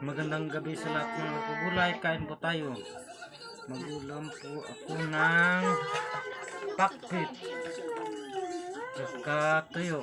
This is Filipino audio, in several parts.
Magandang gabi sa lahat mga kagulay. Kain po tayo. Magulam po ako ng pakpit saka tuyo.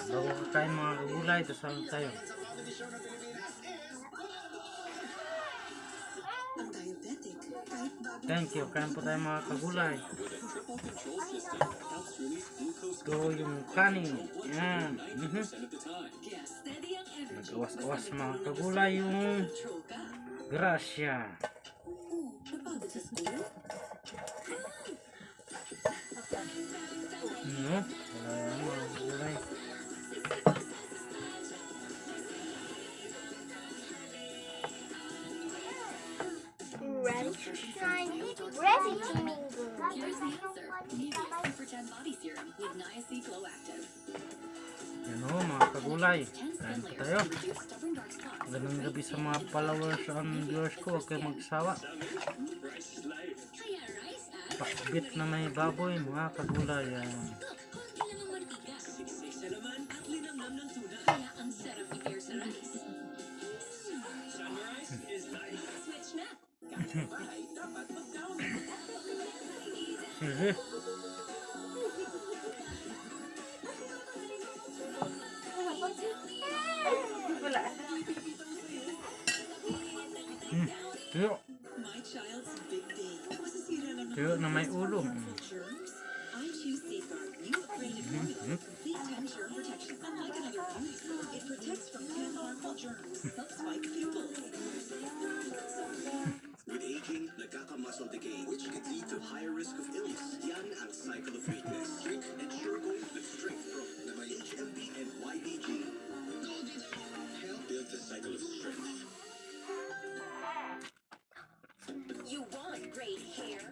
Bago kakain mga kagulay, dasal tayo. Thank you. Kain po tayo mga kagulay. Ito yung kanin. Yan. Nag-awas-awas mga kagulay yung grasya. No? Wala na mga kagulay. Ready to shine, ready to mingle. Here's the answer. Nivea Super 10 Body Serum with Niacin Glow Active. Yan o mga kagulay. Kain po tayo. Reduce stubborn dark spots. Magandang gabi sa mga followers and viewers ko. Huwag kayong magsawa. Pakbit na may baboy mga kagulay. Yan. Kaya ang sarap i-pair sa rice. Switch na. Sige. Tuyo. My child's big day. Masisira lang Tuyo na may ulo. germs. I choose Safeguard new upgraded formula. C10 germ protection. Unlike another beauty food, it protects from 10 harmful germs. Helps fight pimples. With aging, nagkaka-muscle decay, which could lead to higher risk of illness. Yan ang cycle of weakness. Drink Ensure-Go with strength from na may HMB and YBG. Help build the cycle of strength. You want great hair?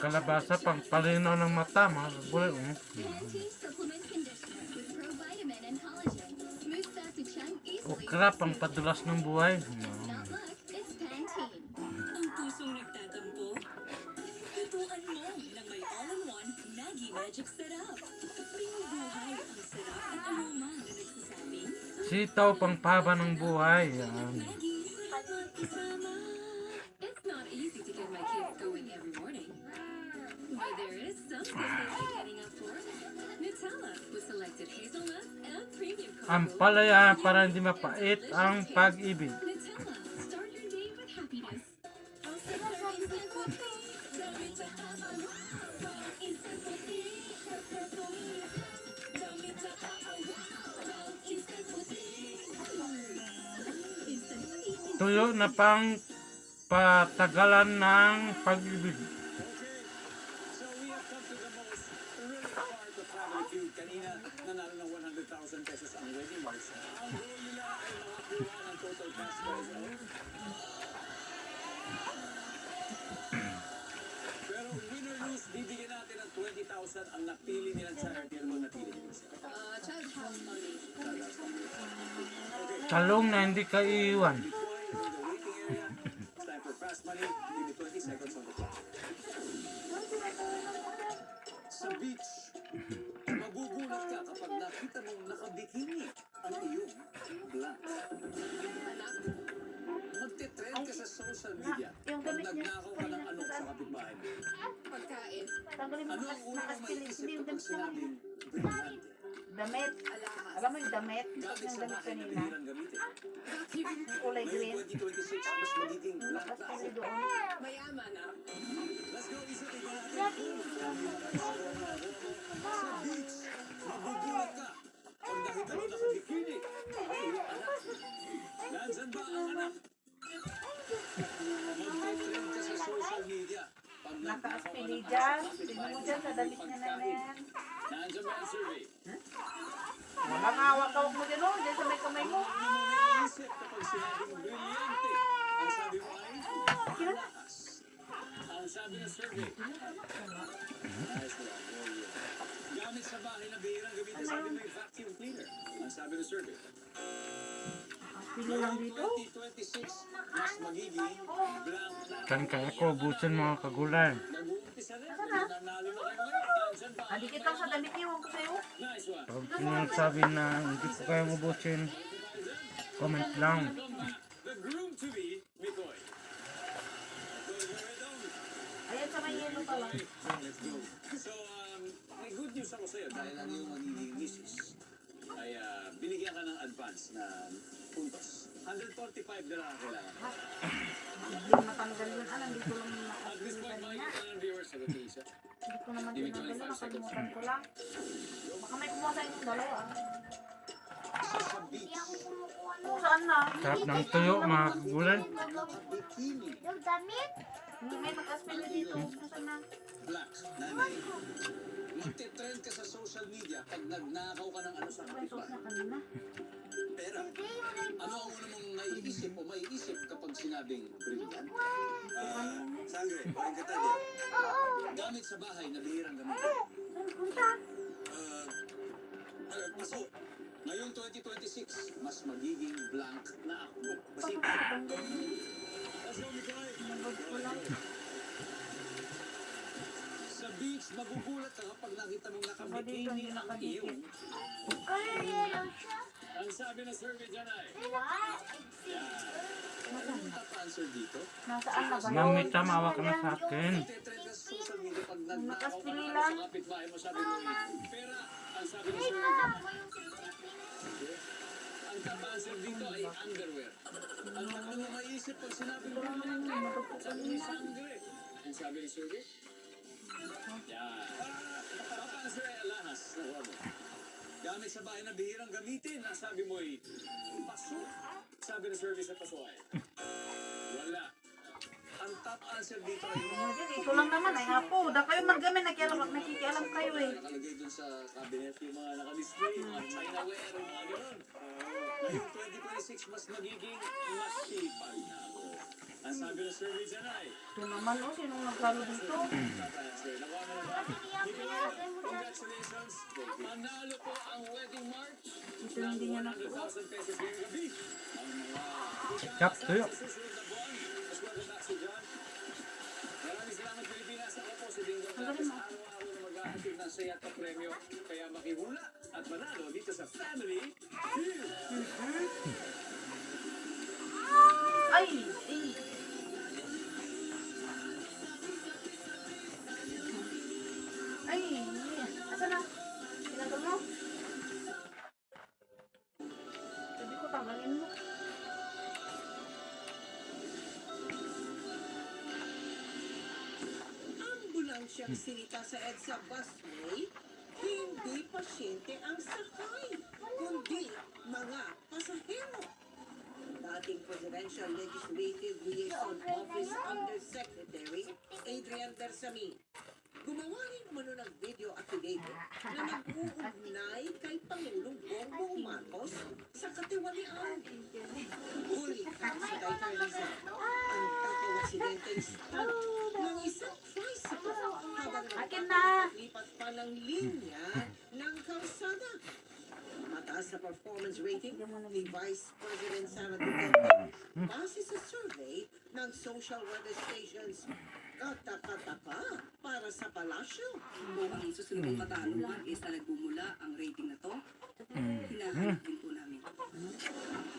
Kalabasa pang palinaw ng mata mga kagulay. Pantene Supplement Conditioner with Provitamin and Collagen. Smooths out to chunk easily. Okra pang padulas ng buhay. Not luck, it's Pantene. Ang pusong nagtatampo? Tutuan mo ng may all-in-one Maggi Magic Sarap. Pinubuhay ang sarap at aroma na nagsasabing Sitaw pang pahaba ng buhay. Yan. Maggi, magkasama. It's not easy to get my kids going every morning. But there is something they like getting up for. Nutella with selected hazelnuts and premium Ang cocoa. palaya para hindi mapait ang pag-ibig. Nutella, start your day with happiness. Ang sarap ng instant coffee. Dami sa tama. Instant coffee. Dami sa tama. Instant coffee. Instant coffee. Tuyo na pang patagalan ng pag-ibig. So we have come to the most thrilling part of Family Feud. Kanina, nanalo ng 100,000 pesos ang wedding marks. Ang goal nila ay makakuha ng total cash prize of... Pero win or lose, bibigyan natin ng 20,000 ang napili nilang charity. Ano bang napili nila? Child House Money. Talong na hindi ka iiwan. Before the waiting area, it's time for fast money. Give me 20 seconds on the clock. Sa beach, magugulat ka kapag nakita mong nakabikini ang iyong blank. Magte-trend ka sa social media pag nagnakaw ka ng alok sa kapitbahay mo. Pagkain. Tanggalin mo Ano ang unang nakaspilis. maiisip Hindi yung kapag damit na sinabing brilyante? damit. Alahas. Alam mo yung damit? Gamit Yung sa damit bahay na kanina. bihirang gamitin. Kulay green. Ngayong 2026, mas magiging black Tapos na kasi ako. doon. Mayaman ah. Let's go, isa tingnan natin. Sa beach, magugulat ka pag nakita mo nakabikini ang iyong anak. Nandyan ba ang anak? Magte-trend ka sa social media pag nagnakaw ka Naka-aspili ng dyan. aso sa Tingnan mo kapitbahay dyan sa mo damit niya na pagkain. yan. Nandyan ba ang survey? Walang hawak-hawak mo dyan, oh. Dyan sa may kamay mo. Ano mo naiisip kapag sinabing brilyante? Ang sabi mo ay alahas. Ang sabi ng survey. Nice one. Very good. Gamit sa bahay na bihirang gamitin, sabi mo yung vacuum cleaner. Ang sabi ng survey. Pili lang dito. 2026, mas magiging blank na. Kan kaya ko ubusin mga kagulay. Nag-uumpisa rin. Nanalo na kayo ngayon. Nandyan ba? Ah, dikit lang sa damit, iwan ko sa'yo. Nice one. Pag sinasabi na hindi ko kaya ubusin, Comment lang. The groom-to-be, Mikoy. Ayan sa may yellow pala. Let's go. So, may good news ako sa'yo dahil ang iyong magiging misis ay binigyan ka ng advance na puntos. 145 na lang ang kailangan. Hindi matanggal yun. Alam, dito lang At this point, nakakita makikita niya. ng viewers sa Leticia. Hindi ko naman tinanggal yun. Nakalimutan ko lang. Baka may kumuha sa inyong dalawa. Sa Hindi beach, ako kumukuha ng Saan na? Sarap ng tuyo mga kagulay. bikini, yung damit. May nag-aspil dito. Nasaan na? black, nanay. Magte-trend ka sa social media pag nagnakaw ka ng ano sa May suot kapitbahay. na kanina. Pera. Hindi yun. Ano ang una mong naiisip o maiisip kapag sinabing brilliant? Sangre, paring ka tayo. Oo. Gamit sa bahay na bihirang gamitin. Saan punta? Paso, ngayong 2026, mas magiging blank na ako. Basig. Let's go, Mikoy. Nabag ko lang. Sa beach, magugulat ka kapag nakita mong nakabikini ang iyong. Color yellow siya. Ang sabi ng survey dyan ay, What? Ano yung tata-answer dito? Nasaan na ba? Ma'am, may tamawa ka na sa akin. Nagte-trend ka sa social media pag nagnakaw ka Nakaspili ng lang. ano sa kapitbahay mo, sabi mo, pera. Ang sabi ng Wait survey lang. dyan, Ako yung sisipin. ang tata-answer dito ay underwear. Ang ano mo maiisip pag sinabi mo, sabi ni sangre. Ang sabi ng survey? Yan. Tata-answer ay alahas. Nakuha mo. Gamit sa bahay na bihirang gamitin, ang sabi mo ay paso. Sabi ng survey sa paso ay wala. Ang top answer dito ay Ito lang naman ay apo. Da kayo maggamit. Nakikialam kayo eh. nakalagay dun sa cabinet yung mga naka-display, mga Chinaware, yung mga gano'n. Ngayong 2026, mas magiging masipag na ako. Ang sabi ng survey dyan ay Ito naman o. Sinong nagkalo dito? top answer. Nakuha mo na ba? Hindi ako pinalagay mo dyan. Congratulations! Manalo po ang wedding march Ito ng hindi niya nasuot. 100,000 pesos ngayong gabi. Ang mga Kap, tuyo. sa susunod na buwan. Mas welcome back si John. Maraming salamat Pilipinas. Ako po si Dingdong Tapos araw-araw na mag-ahatid ng saya at premyo. Kaya makihula at manalo dito sa Family Feud. Ay! Ay! Ay! Asan na? Tinanggal mo? Sabi ko tanggalin mo. Ambulansyang sinita sa EDSA busway, hindi pasyente ang sakay, kundi mga pasahero. Dating Presidential Legislative Liaison Office Undersecretary Adrian Bersamin, gumawa rin umano ng video affidavit na nag-uugnay kay Pangulong Bongbong Marcos sa katiwalian. Huli ka sa kay Carlisa, ang takaw-aksidenteng stunt ng isang tricycle habang Akin na! lipat pa ng linya ng kalsada. Mataas na performance rating ni Vice President Sara Duterte base sa survey ng social weather stations. Kataka-taka para sa palasyo. Kung ang susunod na katanungan is na nagmumula ang rating na to, hinahanap din po namin.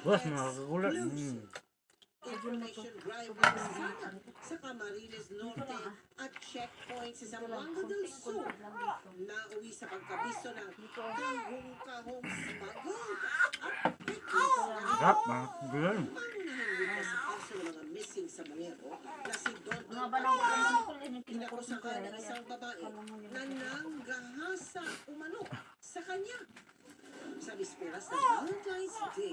Boss, mga kagulay. Information drive ng SANA sa Camarines Norte at checkpoints sa Zamboanga del Sur. Nauwi sa pagkabisto ng kahong-kahong smuggle at peking. Sarap mga kagulay. Pangunahan rin na sa kaso ng mga missing sa Muñeco na si Don Mga banang mo ko rin yung Kinakusakan ng isang babae na nanggahasa umano sa kanya. Sa bisperas ng Valentine's Day,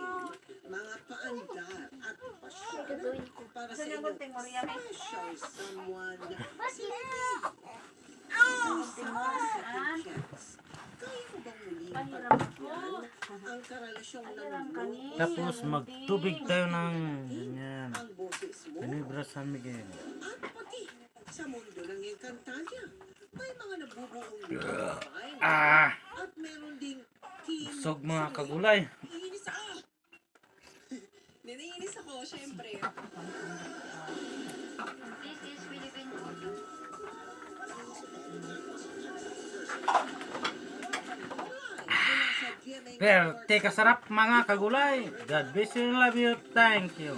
mga paandar at pasyon para sa inyong special someone. Silipin! Isa para sa chance. Kaya mo bang muling pagbigyan ang karelasyong nanlulong Tapos magtubig tayo ng yan. ang boses mo? Pinibra San Miguel. At pati sa mundo ng Encantadia, may mga nabubuong buhay at meron ding Busog mga kagulay. Naiinis ako! Naiinis ako, syempre. This is Philippine food. mula sa sa DNA Pero, teka sarap mga kagulay. God bless you, love you, thank you.